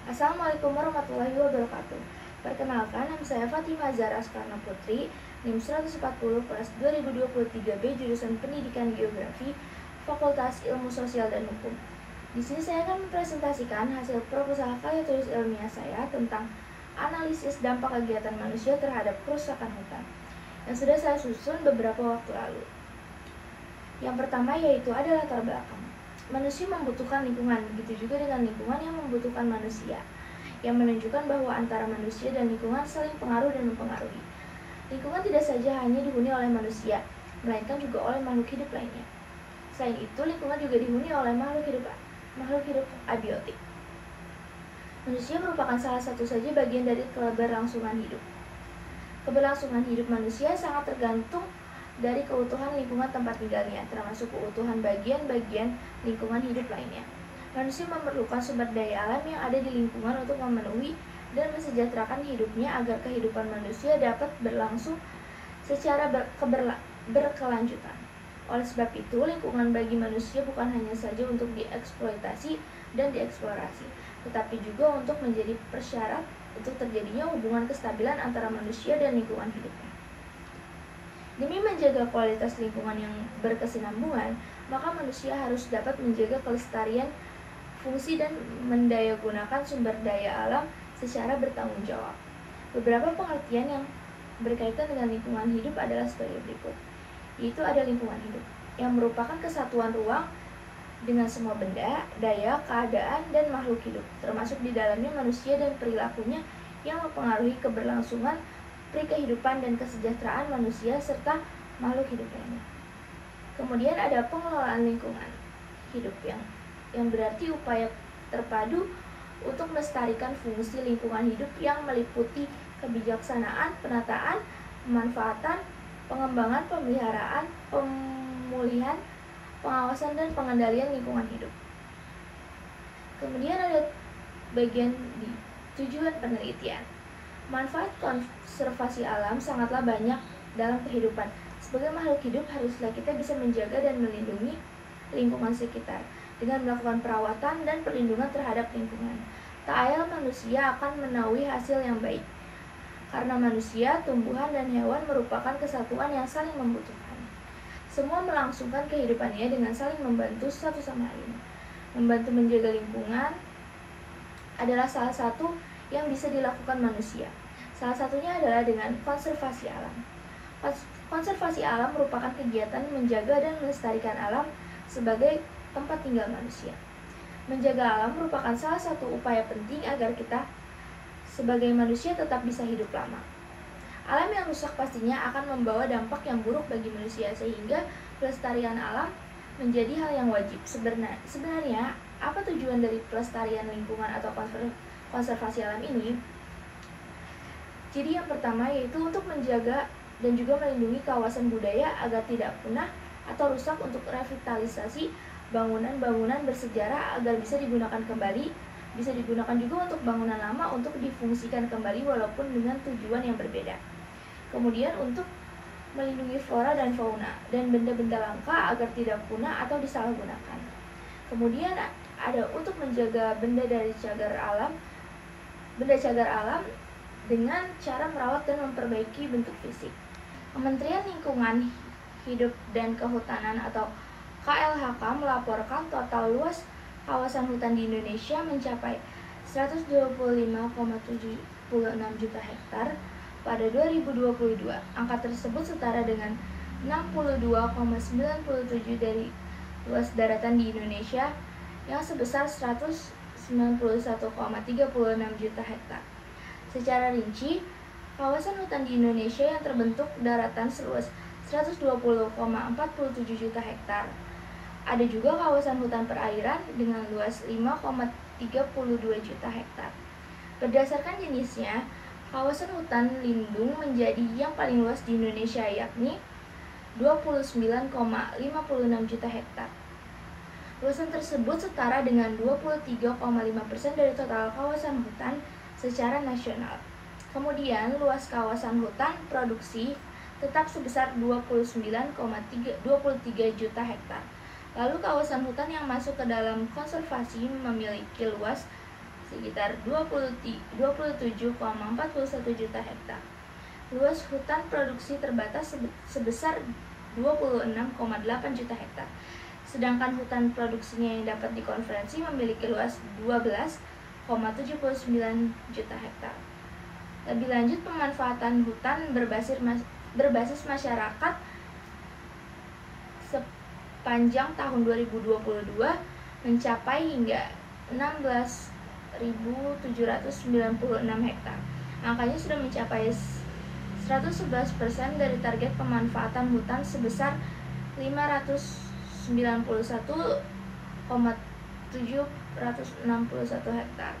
Assalamualaikum warahmatullahi wabarakatuh. Perkenalkan, nama saya Fatimah Zahra Soekarno Putri, NIM 140 kelas 2023B jurusan Pendidikan Geografi, Fakultas Ilmu Sosial dan Hukum. Di sini saya akan mempresentasikan hasil proposal karya tulis ilmiah saya tentang analisis dampak kegiatan manusia terhadap kerusakan hutan yang sudah saya susun beberapa waktu lalu. Yang pertama yaitu ada latar belakang. Manusia membutuhkan lingkungan, begitu juga dengan lingkungan yang membutuhkan manusia, yang menunjukkan bahwa antara manusia dan lingkungan saling pengaruh dan mempengaruhi. Lingkungan tidak saja hanya dihuni oleh manusia, melainkan juga oleh makhluk hidup lainnya. Selain itu, lingkungan juga dihuni oleh makhluk hidup abiotik. Manusia merupakan salah satu saja bagian dari keberlangsungan hidup. Keberlangsungan hidup manusia sangat tergantung dari keutuhan lingkungan tempat tinggalnya, termasuk keutuhan bagian-bagian lingkungan hidup lainnya. Manusia memerlukan sumber daya alam yang ada di lingkungan untuk memenuhi dan mensejahterakan hidupnya agar kehidupan manusia dapat berlangsung secara berkelanjutan. Oleh sebab itu, lingkungan bagi manusia bukan hanya saja untuk dieksploitasi dan dieksplorasi, tetapi juga untuk menjadi persyarat untuk terjadinya hubungan kestabilan antara manusia dan lingkungan hidupnya. Demi menjaga kualitas lingkungan yang berkesinambungan, maka manusia harus dapat menjaga kelestarian, fungsi, dan mendayagunakan sumber daya alam secara bertanggung jawab. Beberapa pengertian yang berkaitan dengan lingkungan hidup adalah sebagai berikut, yaitu ada lingkungan hidup, yang merupakan kesatuan ruang dengan semua benda, daya, keadaan, dan makhluk hidup, termasuk di dalamnya manusia dan perilakunya yang mempengaruhi keberlangsungan kehidupan dan kesejahteraan manusia serta makhluk hidup lainnya. Kemudian ada pengelolaan lingkungan hidup yang berarti upaya terpadu untuk melestarikan fungsi lingkungan hidup yang meliputi kebijaksanaan, penataan, pemanfaatan, pengembangan, pemeliharaan, pemulihan, pengawasan, dan pengendalian lingkungan hidup. Kemudian ada bagian di tujuan penelitian. Manfaat konservasi alam sangatlah banyak dalam kehidupan. Sebagai makhluk hidup, haruslah kita bisa menjaga dan melindungi lingkungan sekitar dengan melakukan perawatan dan perlindungan terhadap lingkungan. Tak ayal manusia akan menaungi hasil yang baik, karena manusia, tumbuhan, dan hewan merupakan kesatuan yang saling membutuhkan. Semua melangsungkan kehidupannya dengan saling membantu satu sama lain. Membantu menjaga lingkungan adalah salah satu yang bisa dilakukan manusia. Salah satunya adalah dengan konservasi alam. Konservasi alam merupakan kegiatan menjaga dan melestarikan alam sebagai tempat tinggal manusia. Menjaga alam merupakan salah satu upaya penting agar kita sebagai manusia tetap bisa hidup lama. Alam yang rusak pastinya akan membawa dampak yang buruk bagi manusia, sehingga pelestarian alam menjadi hal yang wajib. Sebenarnya, apa tujuan dari pelestarian lingkungan atau konservasi alam ini? Jadi yang pertama yaitu untuk menjaga dan juga melindungi kawasan budaya agar tidak punah atau rusak, untuk revitalisasi bangunan-bangunan bersejarah agar bisa digunakan kembali, bisa digunakan juga untuk bangunan lama untuk difungsikan kembali walaupun dengan tujuan yang berbeda. Kemudian untuk melindungi flora dan fauna dan benda-benda langka agar tidak punah atau disalahgunakan. Kemudian ada untuk menjaga benda cagar alam dengan cara merawat dan memperbaiki bentuk fisik. Kementerian Lingkungan Hidup dan Kehutanan atau KLHK melaporkan total luas kawasan hutan di Indonesia mencapai 125,76 juta hektar pada 2022. Angka tersebut setara dengan 62,97% dari luas daratan di Indonesia yang sebesar 191,36 juta hektar. Secara rinci, kawasan hutan di Indonesia yang terbentuk daratan seluas 120,47 juta hektar. Ada juga kawasan hutan perairan dengan luas 5,32 juta hektar. Berdasarkan jenisnya, kawasan hutan lindung menjadi yang paling luas di Indonesia, yakni 29,56 juta hektar. Luasan tersebut setara dengan 23,5% dari total kawasan hutan secara nasional. Kemudian luas kawasan hutan produksi tetap sebesar 29,23 juta hektar. Lalu kawasan hutan yang masuk ke dalam konservasi memiliki luas sekitar 27,41 juta hektar. Luas hutan produksi terbatas sebesar 26,8 juta hektar. Sedangkan hutan produksinya yang dapat dikonversi memiliki luas 12,79 juta hektar. Lebih lanjut, pemanfaatan hutan berbasis masyarakat sepanjang tahun 2022 mencapai hingga 16.796 hektar. Angkanya sudah mencapai 111% dari target pemanfaatan hutan sebesar 591,761 hektar.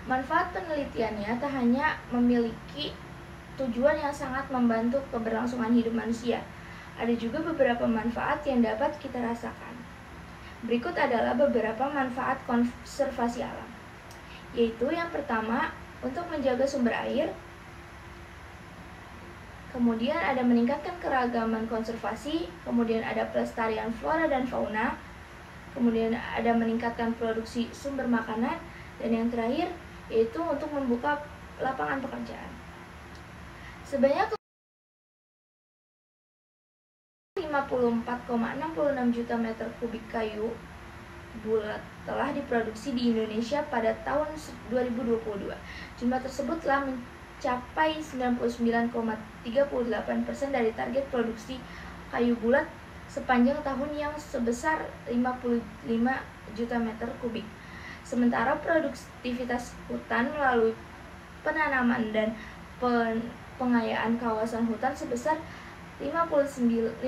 Manfaat penelitiannya tak hanya memiliki tujuan yang sangat membantu keberlangsungan hidup manusia, ada juga beberapa manfaat yang dapat kita rasakan. Berikut adalah beberapa manfaat konservasi alam, yaitu yang pertama, untuk menjaga sumber air. Kemudian ada meningkatkan keragaman konservasi, kemudian ada pelestarian flora dan fauna, kemudian ada meningkatkan produksi sumber makanan, dan yang terakhir yaitu untuk membuka lapangan pekerjaan. Sebanyak 54,66 juta meter kubik kayu bulat telah diproduksi di Indonesia pada tahun 2022. Jumlah tersebut telah mencapai 99,38% dari target produksi kayu bulat sepanjang tahun yang sebesar 55 juta meter kubik. Sementara produktivitas hutan melalui penanaman dan pengayaan kawasan hutan sebesar 591,761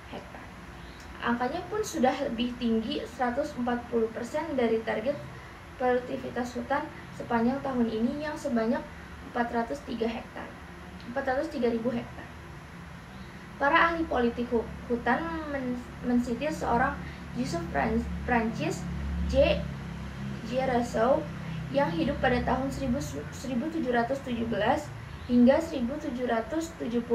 hektar. Angkanya pun sudah lebih tinggi 140% dari target produktivitas hutan sepanjang tahun ini yang sebanyak 403.000 hektar. Para ahli politik hutan mensitir seorang Joseph Francis J. Rousseau yang hidup pada tahun 1717 hingga 1778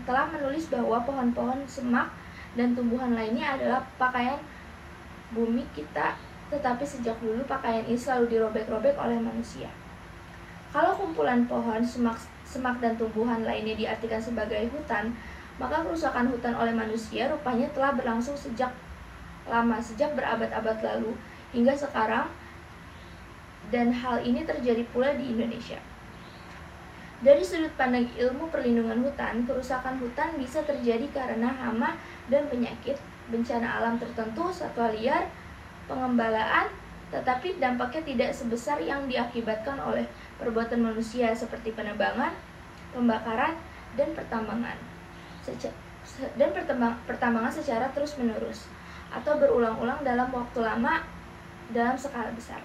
telah menulis bahwa pohon-pohon semak dan tumbuhan lainnya adalah pakaian bumi kita, tetapi sejak dulu pakaian ini selalu dirobek-robek oleh manusia. Kalau kumpulan pohon, semak dan tumbuhan lainnya diartikan sebagai hutan, maka kerusakan hutan oleh manusia rupanya telah berlangsung sejak lama, sejak berabad-abad lalu hingga sekarang, dan hal ini terjadi pula di Indonesia. Dari sudut pandang ilmu perlindungan hutan, kerusakan hutan bisa terjadi karena hama dan penyakit, bencana alam tertentu, satwa liar, pengembalaan, tetapi dampaknya tidak sebesar yang diakibatkan oleh perbuatan manusia seperti penebangan, pembakaran, dan pertambangan secara terus-menerus atau berulang-ulang dalam waktu lama dalam skala besar.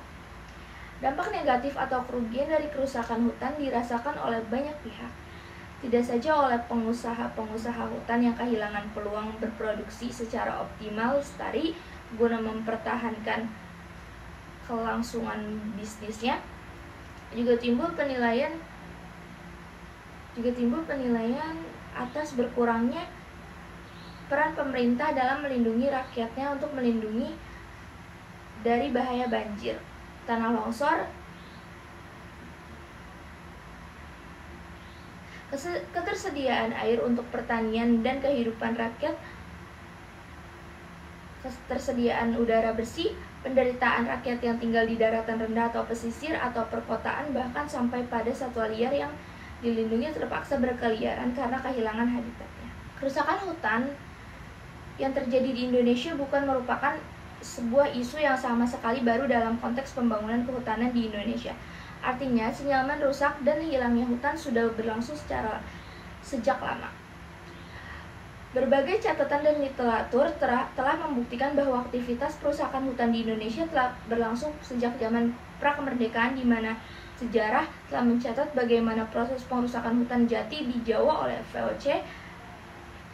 Dampak negatif atau kerugian dari kerusakan hutan dirasakan oleh banyak pihak, tidak saja oleh pengusaha hutan yang kehilangan peluang berproduksi secara optimal lestari guna mempertahankan kelangsungan bisnisnya, juga timbul penilaian atas berkurangnya peran pemerintah dalam melindungi rakyatnya untuk melindungi dari bahaya banjir, tanah longsor, ketersediaan air untuk pertanian dan kehidupan rakyat, ketersediaan udara bersih, penderitaan rakyat yang tinggal di daratan rendah atau pesisir atau perkotaan, bahkan sampai pada satwa liar yang dilindungi terpaksa berkeliaran karena kehilangan habitatnya. Kerusakan hutan yang terjadi di Indonesia bukan merupakan sebuah isu yang sama sekali baru dalam konteks pembangunan kehutanan di Indonesia. Artinya, sinyalemen rusak dan hilangnya hutan sudah berlangsung sejak lama. Berbagai catatan dan literatur telah membuktikan bahwa aktivitas perusakan hutan di Indonesia telah berlangsung sejak zaman prakemerdekaan, di mana sejarah telah mencatat bagaimana proses pengerusakan hutan jati di Jawa oleh VOC,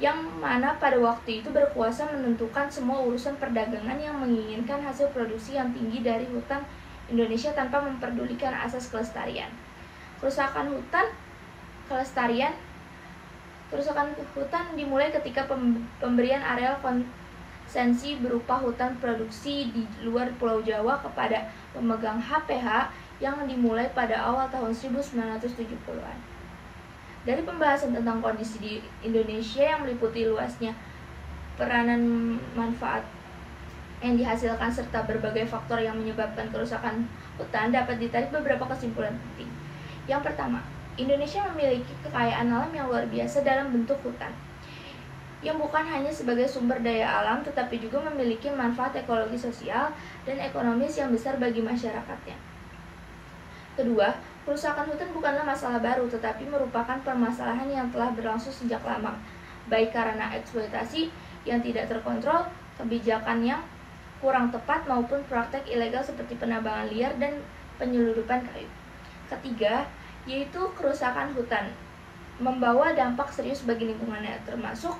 yang mana pada waktu itu berkuasa menentukan semua urusan perdagangan yang menginginkan hasil produksi yang tinggi dari hutan Indonesia tanpa memperdulikan asas kelestarian. Kerusakan hutan dimulai ketika pemberian areal sensi berupa hutan produksi di luar Pulau Jawa kepada pemegang HPH yang dimulai pada awal tahun 1970-an. Dari pembahasan tentang kondisi di Indonesia yang meliputi luasnya peranan manfaat yang dihasilkan serta berbagai faktor yang menyebabkan kerusakan hutan, dapat ditarik beberapa kesimpulan penting. Yang pertama, Indonesia memiliki kekayaan alam yang luar biasa dalam bentuk hutan, yang bukan hanya sebagai sumber daya alam tetapi juga memiliki manfaat ekologi, sosial, dan ekonomis yang besar bagi masyarakatnya. Kedua, kerusakan hutan bukanlah masalah baru tetapi merupakan permasalahan yang telah berlangsung sejak lama, baik karena eksploitasi yang tidak terkontrol, kebijakan yang kurang tepat, maupun praktek ilegal seperti penambangan liar dan penyelundupan kayu. Ketiga, yaitu kerusakan hutan membawa dampak serius bagi lingkungannya, termasuk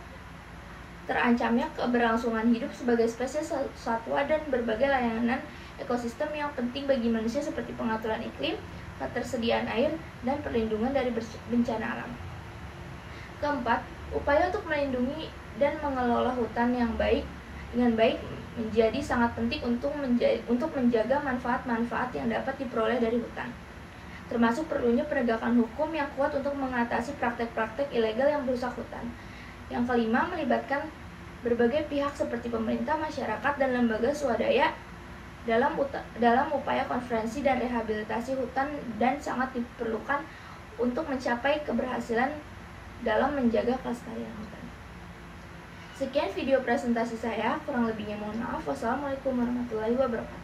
terancamnya keberlangsungan hidup sebagai spesies satwa dan berbagai layanan ekosistem yang penting bagi manusia seperti pengaturan iklim, ketersediaan air, dan perlindungan dari bencana alam. Keempat, upaya untuk melindungi dan mengelola hutan dengan baik menjadi sangat penting untuk menjaga manfaat-manfaat yang dapat diperoleh dari hutan, termasuk perlunya penegakan hukum yang kuat untuk mengatasi praktek-praktek ilegal yang merusak hutan. Yang kelima, melibatkan berbagai pihak seperti pemerintah, masyarakat, dan lembaga swadaya dalam upaya konservasi dan rehabilitasi hutan, dan sangat diperlukan untuk mencapai keberhasilan dalam menjaga kelestarian hutan. Sekian video presentasi saya, kurang lebihnya mohon maaf. Wassalamualaikum warahmatullahi wabarakatuh.